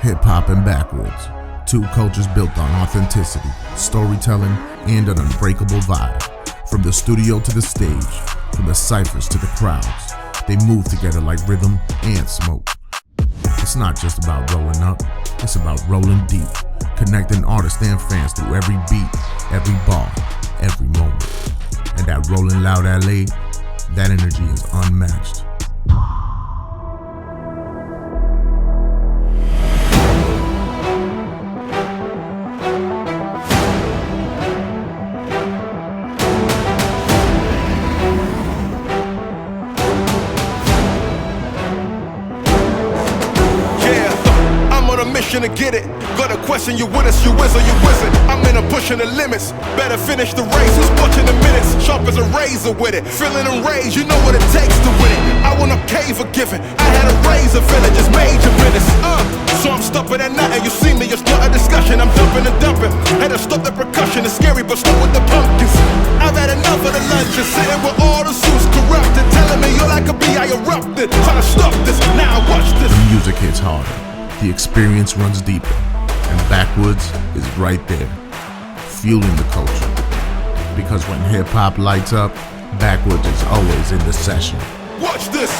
Hip-hop and Backwoods, two cultures built on authenticity, storytelling, and an unbreakable vibe. From the studio to the stage, from the ciphers to the crowds, they move together like rhythm and smoke. It's not just about rolling up, it's about rolling deep, connecting artists and fans through every beat, every bar, every moment. And that Rolling Loud LA, that energy is unmatched. To get it, gonna question you with us, you whiz or you wizard. I'm in a pushing the limits, better finish the race. Who's watching the minutes? Sharp as a razor with it, feeling enraged. You know what it takes to win it. I want a cave forgiven. I had a razor villages, major business. So I'm stopping at nothing. You see me, it's not a discussion. I'm dumping and dumping. Had to stop the percussion. It's scary, but stop with the pumpkins. I've had enough of the lunches, sitting with all the suits corrupted, telling me you're like a bee. I erupted, trying to stop this. Now watch this. The music hits harder. The experience runs deeper, and Backwoods is right there, fueling the culture. Because when hip-hop lights up, Backwoods is always in the session. Watch this!